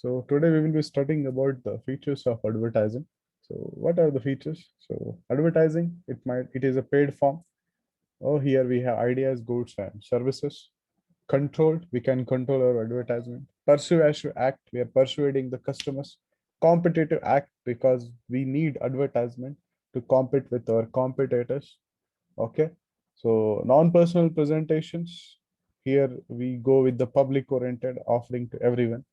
So today we will be studying about the features of advertising. So what are the features? So advertising, it is a paid form. Oh, here we have ideas, goods, and services. Controlled, we can control our advertisement. Persuasive act, we are persuading the customers. Competitive act, because we need advertisement to compete with our competitors. Okay. So non-personal presentations, here we go with the public oriented offering to everyone.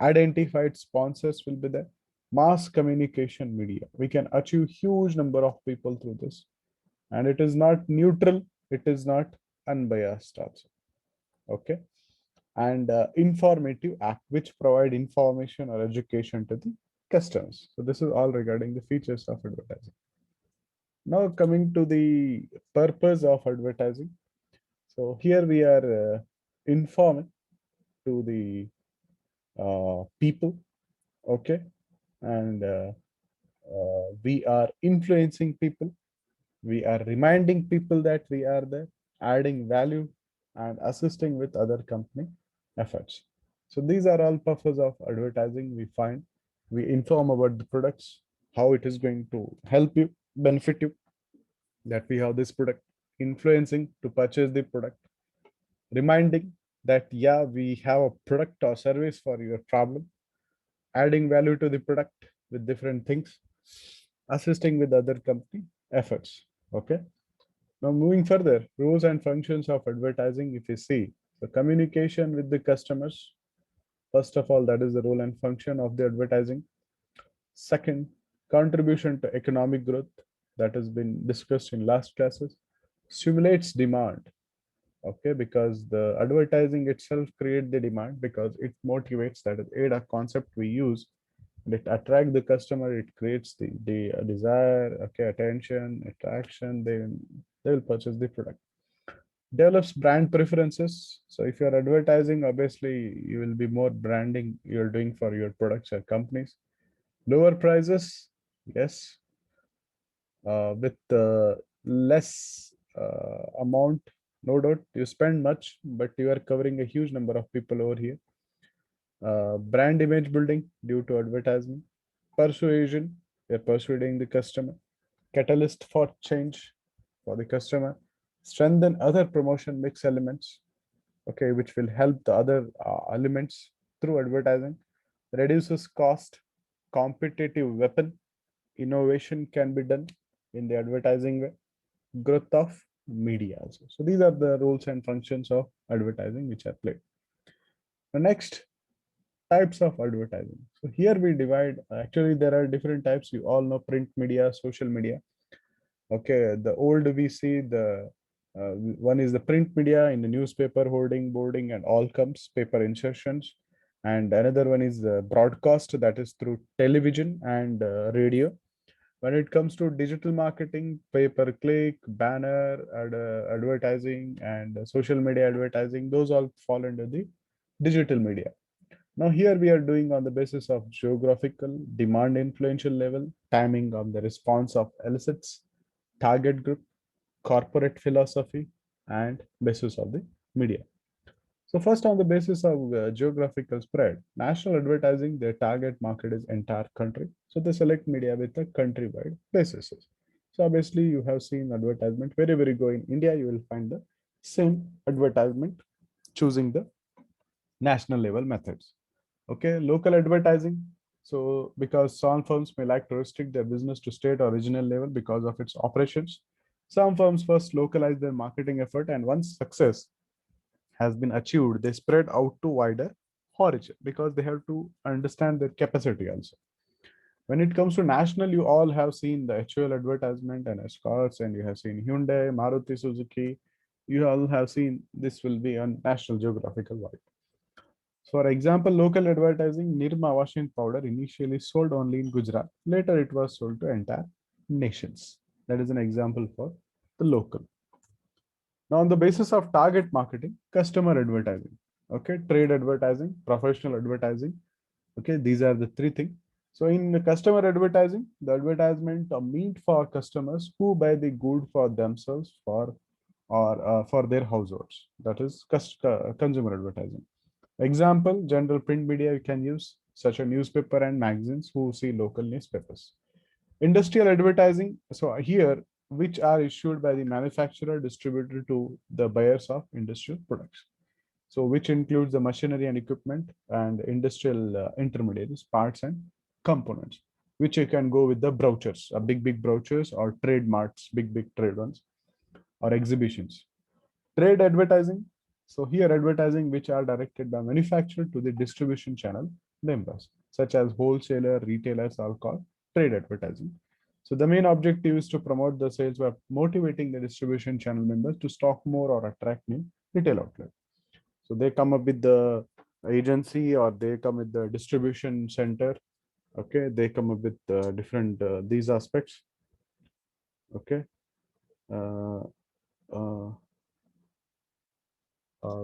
Identified sponsors will be there. Mass communication media, we can achieve huge number of people through this, and it is not neutral, it is not unbiased also. Okay. And informative act, which provide information or education to the customers. So this is all regarding the features of advertising. Now coming to the purpose of advertising. So here we are informing to the people. Okay. And we are influencing people, we are reminding people that we are there, adding value, and assisting with other company efforts. So these are all purpose of advertising. We find, we inform about the products, how it is going to help you, benefit you, that we have this product, influencing to purchase the product, reminding that yeah, we have a product or service for your problem, adding value to the product with different things, assisting with other company efforts. Okay. Now moving further, rules and functions of advertising, if you see, the communication with the customers, first of all, that is the role and function of the advertising. Second, contribution to economic growth, that has been discussed in last classes, stimulates demand. Okay, because the advertising itself create the demand, because it motivates, that is aid a concept we use, and it attract the customer, it creates the desire, okay, attention, attraction, they will purchase the product. Develops brand preferences. So if you're advertising, obviously you will be more branding you're doing for your products or companies. Lower prices, yes, with less amount, no doubt you spend much, but you are covering a huge number of people over here. Brand image building due to advertisement. Persuasion, you're persuading the customer. Catalyst for change for the customer. Strengthen other promotion mix elements, okay, which will help the other elements through advertising. Reduces cost, competitive weapon, innovation can be done in the advertising way. Growth of media also. So these are the roles and functions of advertising which are played. The next, types of advertising. So here we divide, actually there are different types, you all know: print media, social media. Okay, the old we see the one is the print media in the newspaper, hoarding, boarding, and all comes paper insertions. And another one is the broadcast, that is through television and radio. When it comes to digital marketing, pay per click, banner, advertising, and social media advertising, those all fall under the digital media. Now here we are doing on the basis of geographical, demand influential level, timing of the response of elicits, target group, corporate philosophy, and basis of the media. So first, on the basis of geographical spread, national advertising, their target market is entire country. So they select media with a countrywide basis. So obviously you have seen advertisement wherever you go in India, you will find the same advertisement choosing the national level methods. Okay, local advertising. So because some firms may like to restrict their business to state or regional level because of its operations, some firms first localize their marketing effort, and once success has been achieved, they spread out to wider origin, because they have to understand their capacity also. When it comes to national, you all have seen the HUL advertisement and Escorts, and you have seen Hyundai, Maruti Suzuki. You all have seen this will be on national geographical wide. For example, local advertising, Nirma washing powder initially sold only in Gujarat. Later, it was sold to entire nations. That is an example for the local. Now, on the basis of target marketing, customer advertising, okay, trade advertising, professional advertising, okay, these are the three things. So, in the customer advertising, the advertisement are meant for customers who buy the good for themselves for or for their households. That is consumer advertising. Example, general print media you can use, such as newspaper and magazines who see local newspapers. Industrial advertising, so here, which are issued by the manufacturer distributor to the buyers of industrial products. So which includes the machinery and equipment and industrial intermediaries, parts and components, which you can go with the brochures, big brochures or trade marts, big trade ones or exhibitions. Trade advertising. So here advertising which are directed by manufacturer to the distribution channel members, such as wholesaler, retailers are called trade advertising. So the main objective is to promote the sales by motivating the distribution channel members to stock more or attract new retail outlet. So they come up with the agency or they come with the distribution center. Okay, they come up with different these aspects. Okay, uh, uh,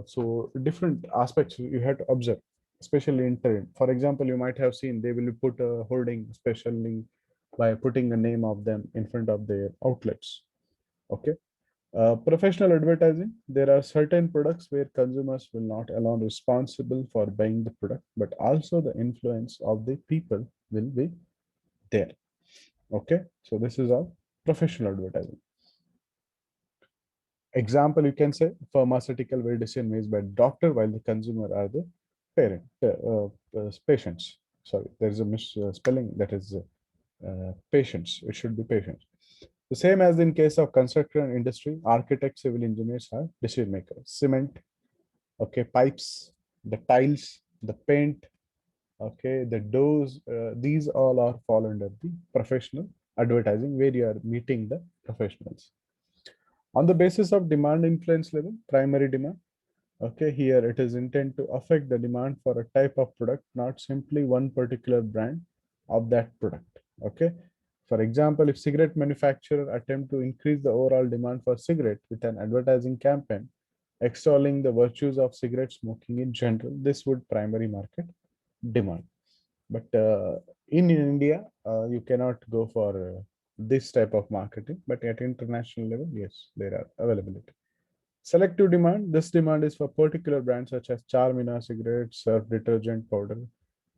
so different aspects you have to observe, especially in trade. For example, you might have seen they will put a hoarding, especially by putting the name of them in front of their outlets. Okay. Professional advertising. There are certain products where consumers will not alone responsible for buying the product, but also the influence of the people will be there. Okay, so this is all professional advertising. Example, you can say pharmaceutical where decision made by doctor while the consumer are the patients. Sorry, there is a misspelling that is patients. It should be patients. The same as in case of construction industry, architects, civil engineers are decision makers. Cement, okay, pipes, the tiles, the paint, okay, the doors. These all are fall under the professional advertising where you are meeting the professionals. On the basis of demand influence level, primary demand. Okay, here it is intended to affect the demand for a type of product, not simply one particular brand of that product. Okay. For example, if cigarette manufacturer attempt to increase the overall demand for cigarette with an advertising campaign extolling the virtues of cigarette smoking in general, this would primary market demand. But in India, you cannot go for this type of marketing. But at international level, yes, there are availability. Selective demand. This demand is for particular brands such as Charmina cigarettes, Surf detergent powder,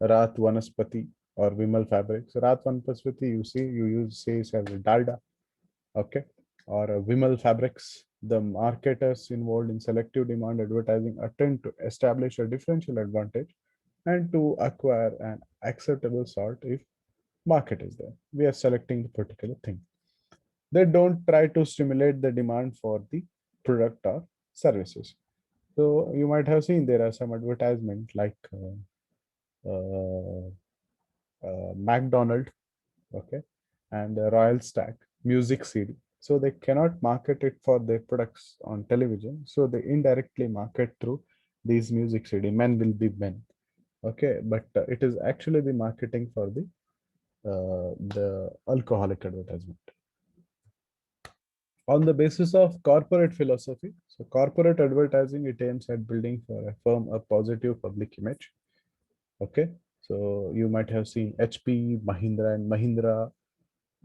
Raat Vanaspati, or Vimal fabrics. Raat Vanaspati, you see, you use says as a Dalda, okay, or Vimal fabrics. The marketers involved in selective demand advertising attempt to establish a differential advantage and to acquire an acceptable sort if market is there. We are selecting the particular thing. They don't try to stimulate the demand for the product or services. So you might have seen there are some advertisement like uh, McDonald, okay, and Royal Stack music CD. So they cannot market it for their products on television. So they indirectly market through these music CD. Men will be men, okay, but it is actually the marketing for the alcoholic advertisement. On the basis of corporate philosophy, so corporate advertising, it aims at building for a firm a positive public image. Okay, so you might have seen HP, Mahindra and Mahindra.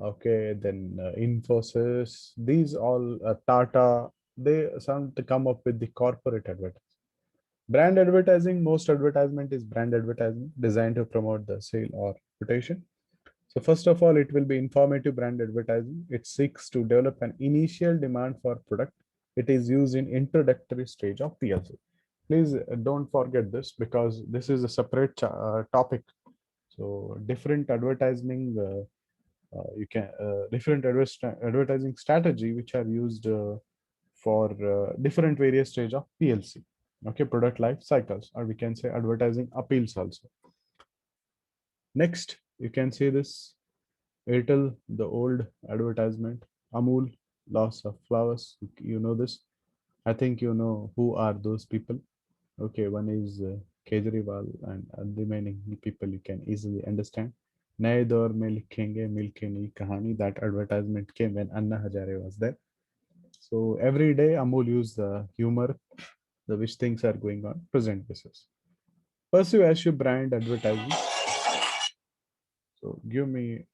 Okay, then Infosys, these all Tata, they some to come up with the corporate advertising. Brand advertising, most advertisement is brand advertising designed to promote the sale or reputation. So first of all, it will be informative brand advertising. It seeks to develop an initial demand for product. It is used in introductory stage of PLC. Please don't forget this because this is a separate topic. So different advertising, you can different advertising strategy which are used for different various stage of PLC. Okay, product life cycles, or we can say advertising appeals also. Next, you can see this Airtel, the old advertisement, Amul, loss of flowers. You know this. I think you know who are those people. Okay, one is Kejriwal, and the remaining people you can easily understand. नए दौर में लिखेंगे मिलके नई कहानी. That advertisement came when Anna Hazare was there. So every day Amul use the humor, the which things are going on present basis. Pursue as your brand advertising. So give me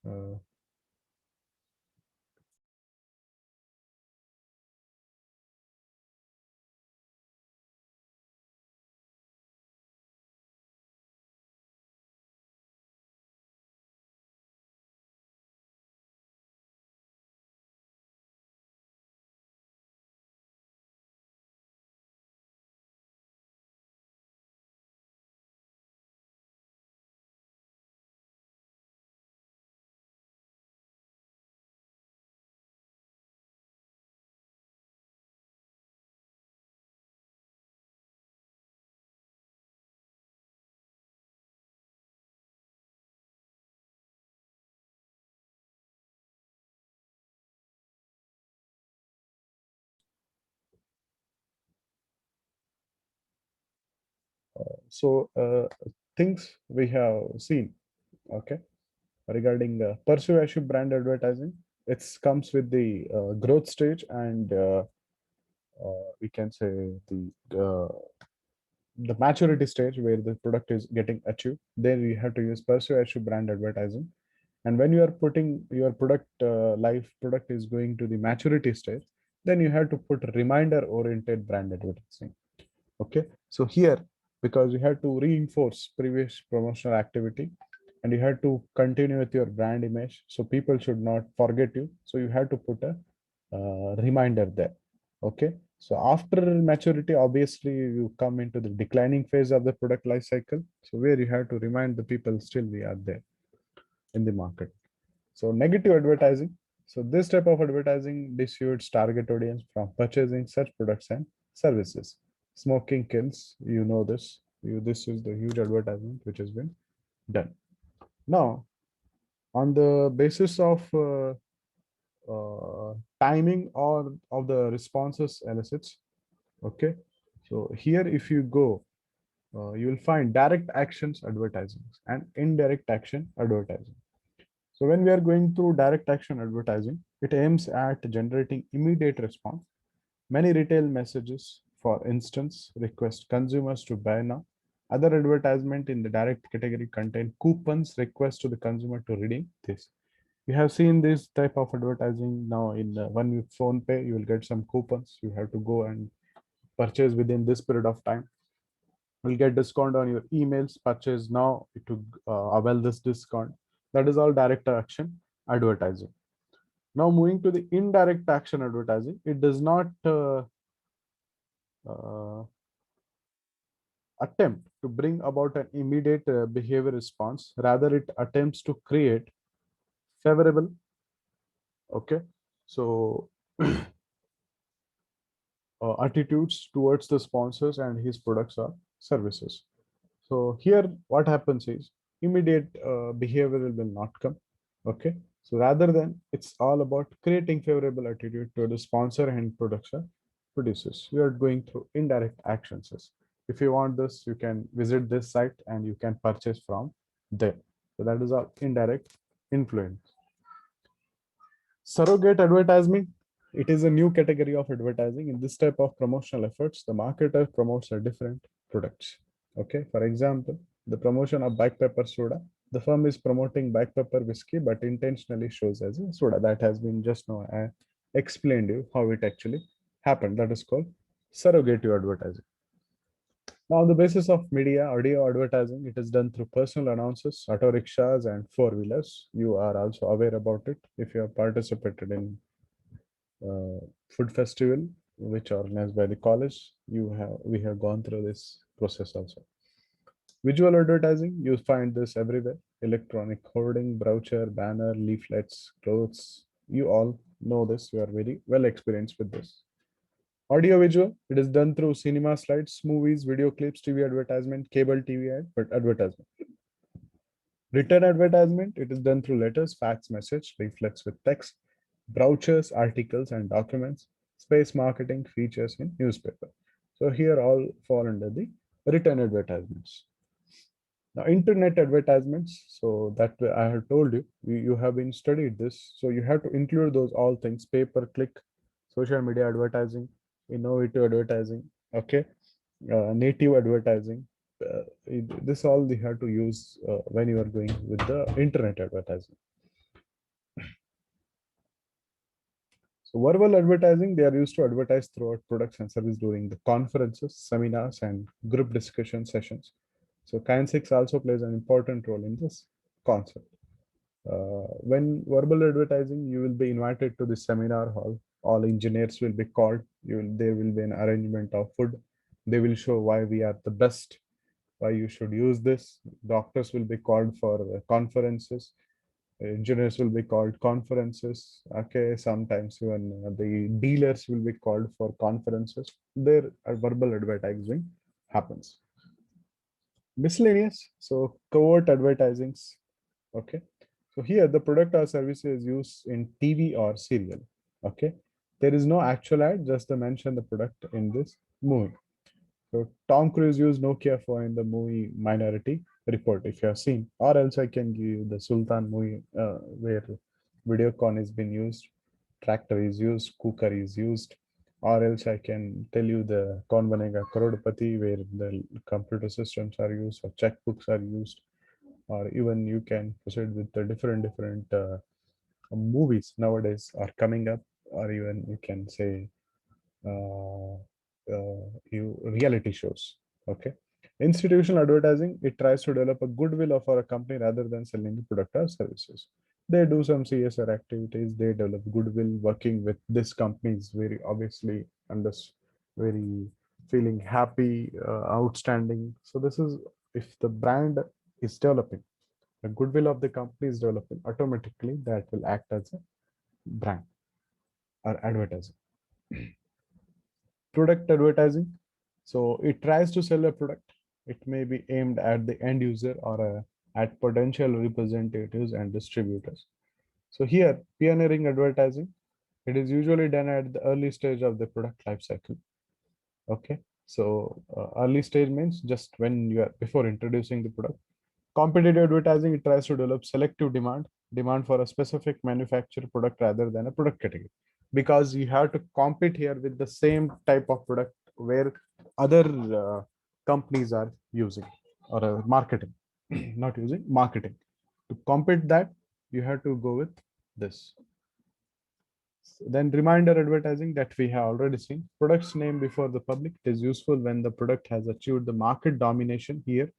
things we have seen, okay, regarding persuasive brand advertising. It comes with the growth stage, and we can say the maturity stage where the product is getting achieved. Then you have to use persuasive brand advertising. And when you are putting your product live product is going to the maturity stage, then you have to put reminder oriented brand advertising. Okay, so here, because you have to reinforce previous promotional activity, and you have to continue with your brand image, so people should not forget you, so you have to put a reminder there. Okay, so after maturity, obviously you come into the declining phase of the product life cycle, so where you have to remind the people still we are there in the market. So negative advertising. So this type of advertising dissuades target audience from purchasing such products and services. Smoking kills, you know this. This is the huge advertisement which has been done. Now, on the basis of timing or of the responses elicits, okay. So here, if you go, you will find direct actions advertising and indirect action advertising. So when we are going through direct action advertising, it aims at generating immediate response. Many retail messages, for instance, request consumers to buy now. Other advertisement in the direct category contain coupons request to the consumer to redeem this. We have seen this type of advertising now in when you phone pay, you will get some coupons. You have to go and purchase within this period of time. You'll get discount on your emails, purchase now to avail this discount. That is all direct action advertising. Now moving to the indirect action advertising, it does not uh, attempt to bring about an immediate behavior response. Rather, it attempts to create favorable. Okay, so attitudes towards the sponsors and his products or services. So here, what happens is immediate behavior will not come. Okay, so rather than it's all about creating favorable attitude to the sponsor and producer producers. We are going through indirect actions. If you want this, you can visit this site and you can purchase from there. So that is all indirect influence. Surrogate advertising. It is a new category of advertising. In this type of promotional efforts, the marketer promotes a different products. Okay, for example, the promotion of black pepper soda. The firm is promoting black pepper whiskey, but intentionally shows as a soda. That has been just now I explained you how it actually happened. That is called surrogative advertising. Now, on the basis of media, audio advertising, it is done through personal announcers, auto rickshaws, and four wheelers. You are also aware about it if you have participated in food festival, which organized by the college. We have gone through this process also. Visual advertising, you find this everywhere. Electronic hoarding, brochure, banner, leaflets, clothes. You all know this. You are very well experienced with this. Audio visual, it is done through cinema slides, movies, video clips, TV advertisement, cable TV ad, but advertisement. Written advertisement, it is done through letters, fax message, leaflets with text, brochures, articles, and documents. Space marketing features in newspaper. So here all fall under the written advertisements. Now, internet advertisements. So that I have told you, you have been studied this. So you have to include those all things: paper, click, social media advertising, innovative advertising. Okay, native advertising. This all you have to use when you are going with the internet advertising. So verbal advertising, they are used to advertise throughout products and service during the conferences, seminars, and group discussion sessions. So Kind6 also plays an important role in this concept. When verbal advertising, you will be invited to the seminar hall. All engineers will be called. There will be an arrangement of food. They will show why we are the best, why you should use this. Doctors will be called for conferences. Engineers will be called conferences. Okay, sometimes even the dealers will be called for conferences. Their verbal advertising happens. Miscellaneous, so covert advertisings. Okay, so here the product or service is used in TV or serial. Okay, there is no actual ad, just to mention the product in this movie. So Tom Cruise used Nokia phone in the movie Minority Report, if you have seen, or else I can give you the Sultan movie where Videocon is being used, tractor is used, cooker is used, or else I can tell you the Kaun Banega Crorepati where the computer systems are used or checkbooks are used, or even you can proceed with the different movies nowadays are coming up, or even you can say uh, you reality shows. Okay. Institutional advertising, it tries to develop a goodwill of our company rather than selling the product or services. They do some CSR activities, they develop goodwill working with this company is very obviously and this very feeling happy, outstanding. So this is if the brand is developing, the goodwill of the company is developing, automatically that will act as a brand or advertising. Product advertising, so it tries to sell a product. It may be aimed at the end user or at potential representatives and distributors. So here pioneering advertising, it is usually done at the early stage of the product life cycle. Okay, so early stage means just when you are before introducing the product. Competitive advertising, it tries to develop selective demand for a specific manufacturer product rather than a product category, because you have to compete here with the same type of product where other companies are using or marketing, not using marketing. To compete that, you have to go with this. Then reminder advertising, that we have already seen. Products name before the public. It is useful when the product has achieved the market domination. Here,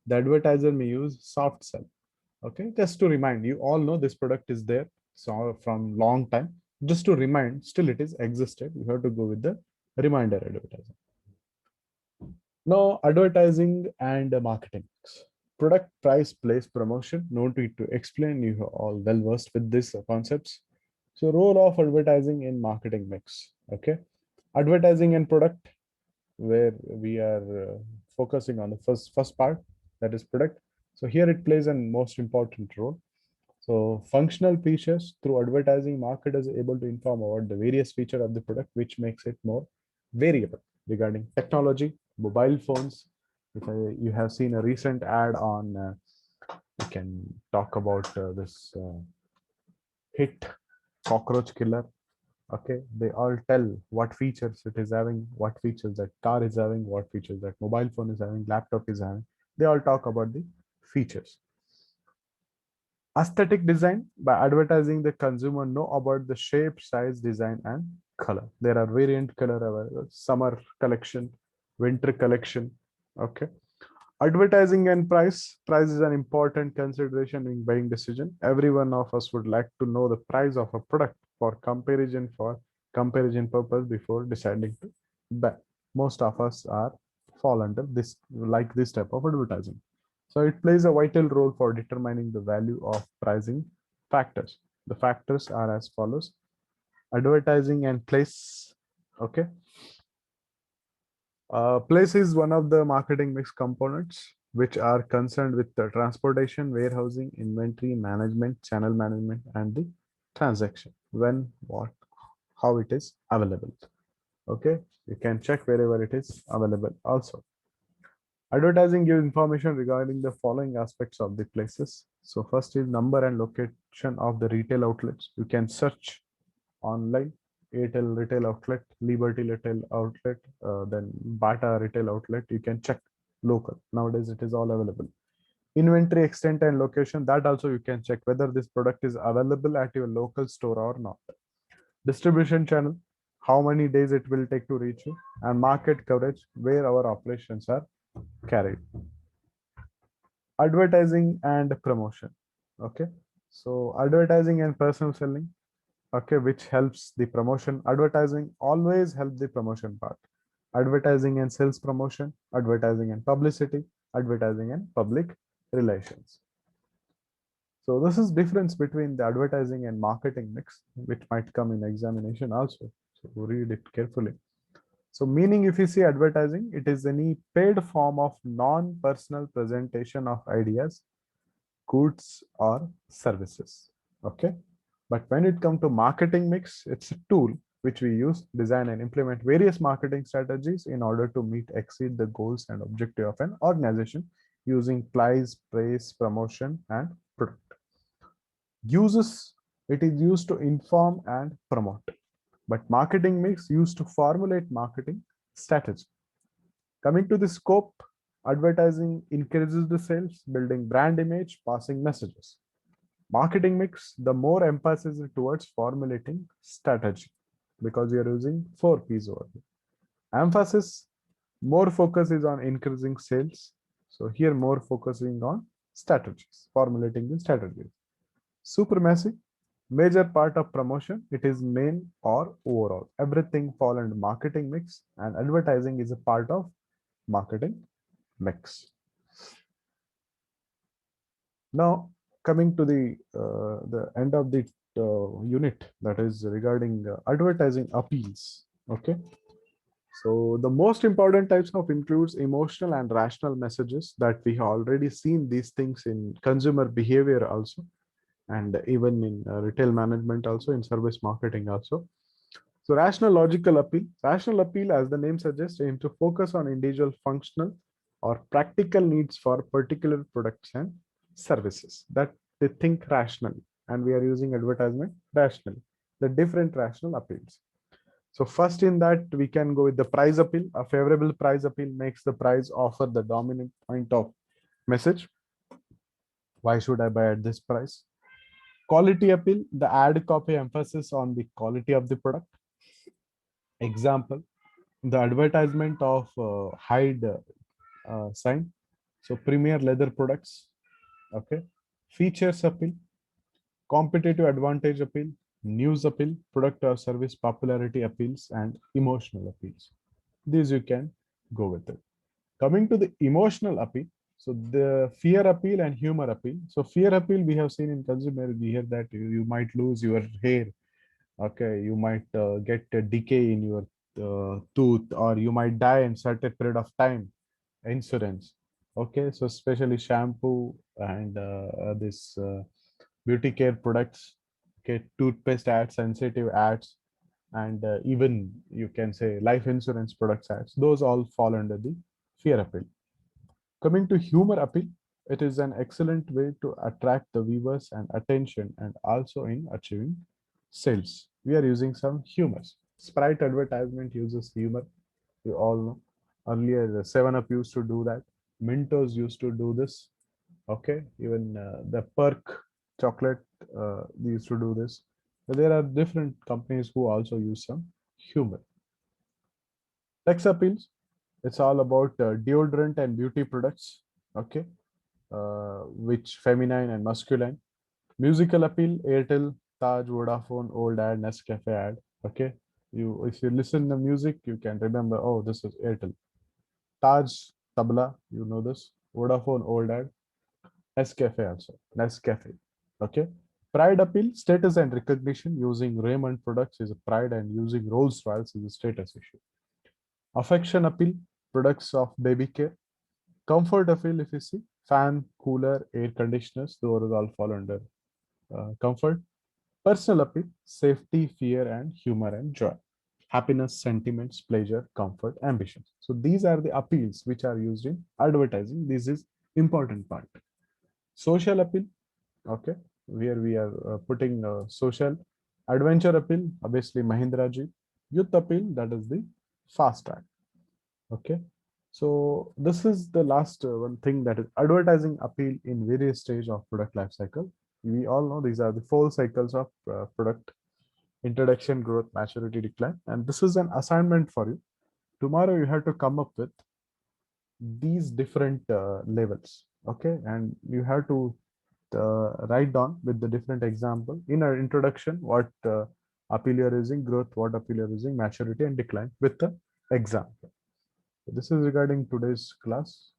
the advertiser may use soft sell. Okay, just to remind you, all know this product is there so from long time. Just to remind, still it is existed. You have to go with the reminder advertising. Now, advertising and marketing. Product, price, place, promotion. No need to explain. You are all well versed with these concepts. So, role of advertising in marketing mix. Okay, advertising and product, where we are focusing on the first part, that is product. So here it plays a most important role. So functional features, through advertising, marketers are able to inform about the various feature of the product, which makes it more variable. Regarding technology, mobile phones, if you have seen a recent ad on, you can talk about this hit cockroach killer. Okay, they all tell what features it is having, what features that car is having, what features that mobile phone is having, laptop is having. They all talk about the features. Aesthetic design, by advertising the consumer know about the shape, size, design, and color. There are variant color available, summer collection, winter collection. Okay. Advertising and price. Price is an important consideration in buying decision. Every one of us would like to know the price of a product for comparison purpose before deciding to buy. Most of us are fall under this like this type of advertising. So it plays a vital role for determining the value of pricing factors. The factors are as follows: advertising and place. Okay. Place is one of the marketing mix components which are concerned with the transportation, warehousing, inventory management, channel management, and the transaction. When, what, how it is available. Okay, you can check wherever it is available also. Advertising gives information regarding the following aspects of the places. So first is number and location of the retail outlets. You can search online, Airtel retail outlet, Liberty retail outlet, then Bata retail outlet. You can check local. Nowadays, it is all available. Inventory extent and location, that also you can check whether this product is available at your local store or not. Distribution channel, how many days it will take to reach you, and market coverage, where our operations are carried. Advertising and promotion. Okay, so advertising and personal selling, okay, which helps the promotion. Advertising always help the promotion part. Advertising and sales promotion, advertising and publicity, advertising and public relations. So this is difference between the advertising and marketing mix, which might come in examination also, so read it carefully. So meaning, if you see advertising, it is any paid form of non-personal presentation of ideas, goods, or services. Okay, but when it comes to marketing mix, it's a tool which we use, design and implement various marketing strategies in order to exceed the goals and objective of an organization using price, praise, promotion, and product. Uses, it is used to inform and promote, but marketing mix used to formulate marketing strategy. Coming to the scope, advertising increases the sales, building brand image, passing messages. Marketing mix, the more emphasis is towards formulating strategy because we are using 4 P's over here. Emphasis, more focus is on increasing sales. So here more focusing on strategies, formulating the strategies. Supremacy, major part of promotion, it is main or overall. Everything fall under marketing mix and advertising is a part of marketing mix. Now coming to the end of the unit, that is regarding advertising appeals. Okay, so the most important types of includes emotional and rational messages that we have already seen these things in consumer behavior also, and even in retail management also, in service marketing also. So rational logical appeal. Rational appeal, as the name suggests, aim to focus on individual functional or practical needs for particular products and services that they think rationally. And we are using advertisement rationally. The different rational appeals. So first in that, we can go with the price appeal. A favorable price appeal makes the price offer the dominant point of message. Why should I buy at this price? Quality appeal, the ad copy emphasis on the quality of the product. Example, the advertisement of Hyde sign. So premier leather products. Okay. Features appeal, competitive advantage appeal, news appeal, product or service popularity appeals, and emotional appeals. These you can go with it. Coming to the emotional appeal, so the fear appeal and humor appeal. So fear appeal we have seen in consumer. We hear that you might lose your hair. Okay, you might get a decay in your tooth, or you might die in certain period of time. Insurance. Okay, so especially shampoo and this beauty care products. Okay, toothpaste ads, sensitive ads, and even you can say life insurance products ads. Those all fall under the fear appeal. Coming to humor appeal, it is an excellent way to attract the viewers and attention, and also in achieving sales. We are using some humors. Sprite advertisement uses humor. You all know. Earlier, the 7-Up used to do that. Mentos used to do this. Okay, even the Perk chocolate they used to do this. But there are different companies who also use some humor. Sex appeals. It's all about deodorant and beauty products. Okay, which feminine and masculine. Musical appeal, Airtel, Taj, Vodafone, old ad, Nescafe ad. Okay, you if you listen to music, you can remember, oh, this is Airtel. Taj, Tabla, you know this. Vodafone, old ad. Nescafe also, Nescafe. Okay. Pride appeal, status and recognition. Using Raymond products is a pride, and using Rolls Royce is a status issue. Affection appeal, products of baby care. Comfort appeal, if you see, fan, cooler, air conditioners, those all fall under comfort. Personal appeal, safety, fear, and humor and joy. Happiness, sentiments, pleasure, comfort, ambitions. So these are the appeals which are used in advertising. This is important part. Social appeal, okay, where we are putting social. Adventure appeal, obviously Mahindra Jeep. Youth appeal, that is the fast track. Okay, so this is the last one thing, that is advertising appeal in various stage of product life cycle. We all know these are the 4 cycles of product: introduction, growth, maturity, decline. And this is an assignment for you. Tomorrow you have to come up with these different levels. Okay, and you have to write down with the different example in our introduction what appeal you're using, growth, what appeal you're using, maturity and decline with the example. So this is regarding today's class.